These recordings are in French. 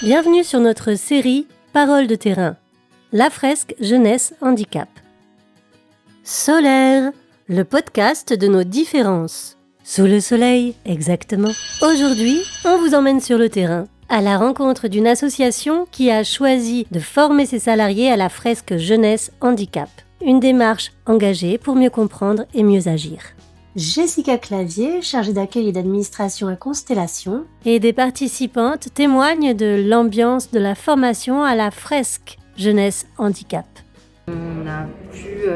Bienvenue sur notre série Paroles de terrain, la fresque jeunesse handicap. Solaire, le podcast de nos différences. Sous le soleil, exactement. Aujourd'hui, on vous emmène sur le terrain, à la rencontre d'une association qui a choisi de former ses salariés à la fresque jeunesse handicap. Une démarche engagée pour mieux comprendre et mieux agir. Jessica Clavier, chargée d'accueil et d'administration à Constellation, et des participantes témoignent de l'ambiance de la formation à la fresque jeunesse handicap. On a pu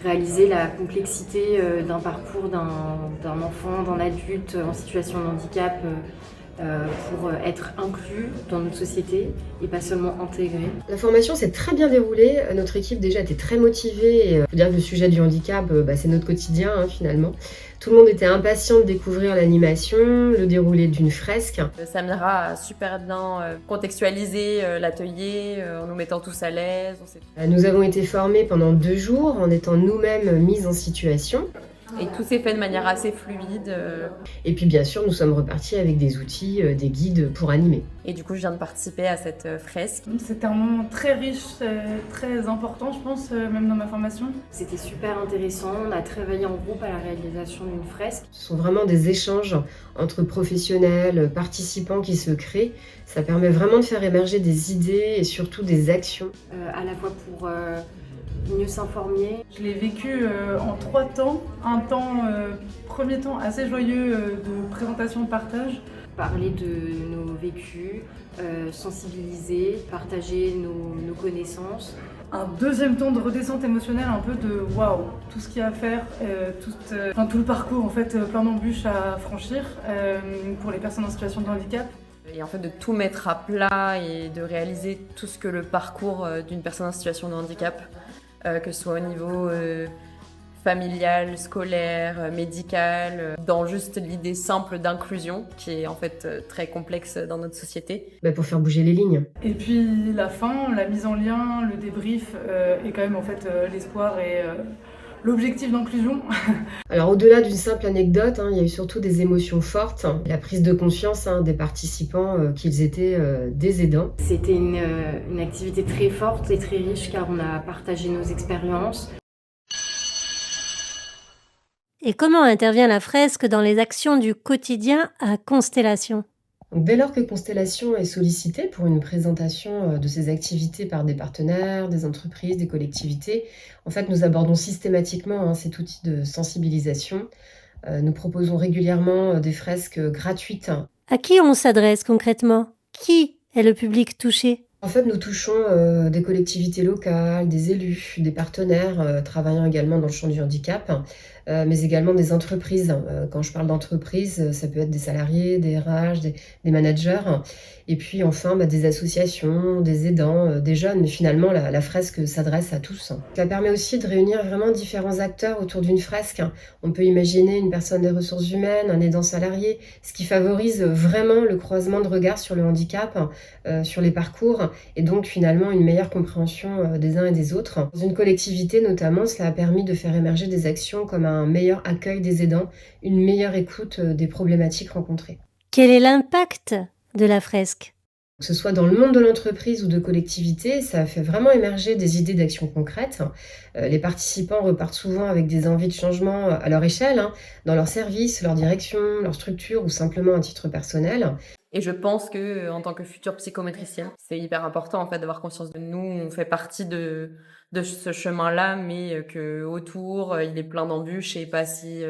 réaliser la complexité d'un parcours d'un enfant, d'un adulte en situation de handicap pour être inclus dans notre société et pas seulement intégré. La formation s'est très bien déroulée, notre équipe déjà était très motivée et faut dire que le sujet du handicap c'est notre quotidien finalement. Tout le monde était impatient de découvrir l'animation, le déroulé d'une fresque. Samira a super bien contextualisé l'atelier en nous mettant tous à l'aise. Nous avons été formés pendant 2 jours en étant nous-mêmes mises en situation. Et tout s'est fait de manière assez fluide. Et puis bien sûr, nous sommes repartis avec des outils, des guides pour animer. Et du coup, je viens de participer à cette fresque. C'était un moment très riche, très important, je pense, même dans ma formation. C'était super intéressant, on a travaillé en groupe à la réalisation d'une fresque. Ce sont vraiment des échanges entre professionnels, participants qui se créent. Ça permet vraiment de faire émerger des idées et surtout des actions. À la fois pour mieux s'informer. Je l'ai vécu en 3 temps. Un temps, premier temps assez joyeux de présentation de partage. Parler de nos vécus, sensibiliser, partager nos connaissances. Un deuxième temps de redescente émotionnelle, un peu de waouh, tout ce qu'il y a à faire, tout le parcours en fait, plein d'embûches à franchir pour les personnes en situation de handicap. Et en fait, de tout mettre à plat et de réaliser tout ce que le parcours d'une personne en situation de handicap, que ce soit au niveau familial, scolaire, médical, dans juste l'idée simple d'inclusion, qui est en fait très complexe dans notre société. Pour faire bouger les lignes. Et puis la fin, la mise en lien, le débrief et quand même en fait l'espoir et l'objectif d'inclusion. Alors au-delà d'une simple anecdote, il y a eu surtout des émotions fortes, la prise de conscience des participants qu'ils étaient des aidants. C'était une activité très forte et très riche car on a partagé nos expériences. Et comment intervient la fresque dans les actions du quotidien à Constellation ? Donc, dès lors que Constellation est sollicitée pour une présentation de ses activités par des partenaires, des entreprises, des collectivités, en fait, nous abordons systématiquement cet outil de sensibilisation. Nous proposons régulièrement des fresques gratuites. À qui on s'adresse concrètement ? Qui est le public touché ? En fait, nous touchons des collectivités locales, des élus, des partenaires travaillant également dans le champ du handicap, mais également des entreprises. Quand je parle d'entreprises, ça peut être des salariés, des RH, des managers, et puis enfin des associations, des aidants, des jeunes, mais finalement la fresque s'adresse à tous. Ça permet aussi de réunir vraiment différents acteurs autour d'une fresque. On peut imaginer une personne des ressources humaines, un aidant salarié, ce qui favorise vraiment le croisement de regards sur le handicap, sur les parcours, et donc finalement une meilleure compréhension des uns et des autres. Dans une collectivité notamment, cela a permis de faire émerger des actions comme un meilleur accueil des aidants, une meilleure écoute des problématiques rencontrées. Quel est l'impact de la fresque ? Que ce soit dans le monde de l'entreprise ou de collectivité, ça a fait vraiment émerger des idées d'actions concrètes. Les participants repartent souvent avec des envies de changement à leur échelle, dans leur service, leur direction, leur structure ou simplement à titre personnel. Et je pense que en tant que future psychométricienne, c'est hyper important en fait d'avoir conscience de nous. On fait partie de ce chemin-là, mais que autour il est plein d'embûches et pas si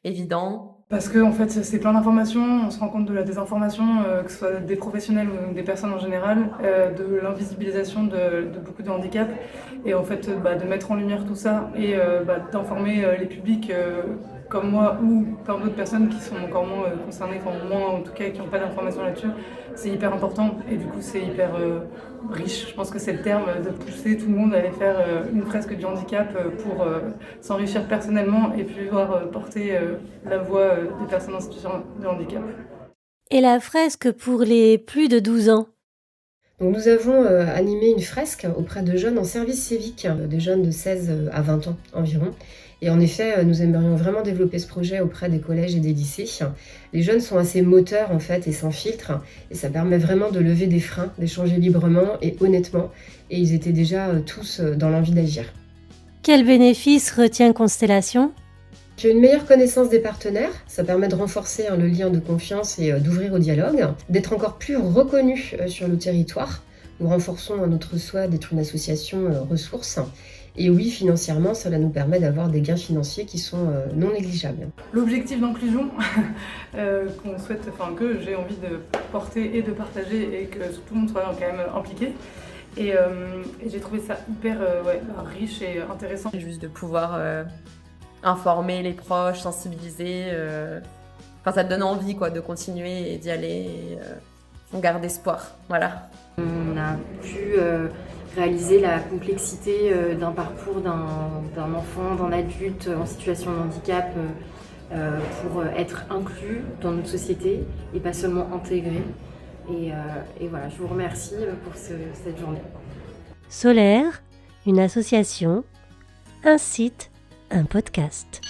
évident. Parce que en fait, c'est plein d'informations, on se rend compte de la désinformation, que ce soit des professionnels ou des personnes en général, de l'invisibilisation de beaucoup de handicaps, et en fait de mettre en lumière tout ça et d'informer les publics comme moi ou plein d'autres personnes qui sont encore moins concernées, enfin moins en tout cas qui n'ont pas d'informations là-dessus, c'est hyper important et du coup c'est hyper riche. Je pense que c'est le terme de pousser tout le monde à aller faire une fresque du handicap pour s'enrichir personnellement et pouvoir porter la voix des personnes en situation de handicap. Et la fresque pour les plus de 12 ans ? Donc nous avons animé une fresque auprès de jeunes en service civique, des jeunes de 16 à 20 ans environ. Et en effet, nous aimerions vraiment développer ce projet auprès des collèges et des lycées. Les jeunes sont assez moteurs en fait et sans filtre, et ça permet vraiment de lever des freins, d'échanger librement et honnêtement, et ils étaient déjà tous dans l'envie d'agir. Quel bénéfice retient Constellation ? J'ai une meilleure connaissance des partenaires, ça permet de renforcer le lien de confiance et d'ouvrir au dialogue, d'être encore plus reconnus sur le territoire. Nous renforçons notre souhait d'être une association ressource. Et oui, financièrement, cela nous permet d'avoir des gains financiers qui sont non négligeables. L'objectif d'inclusion qu'on souhaite, que j'ai envie de porter et de partager et que tout le monde soit quand même impliqué. Et j'ai trouvé ça hyper riche et intéressant. Juste de pouvoir informer les proches, sensibiliser. Ça te donne envie de continuer et d'y aller. Et, on garde espoir. Voilà. On a pu réaliser la complexité d'un parcours d'un enfant, d'un adulte en situation de handicap pour être inclus dans notre société et pas seulement intégré. Et voilà, je vous remercie pour cette journée. Solaire, une association, un site, un podcast.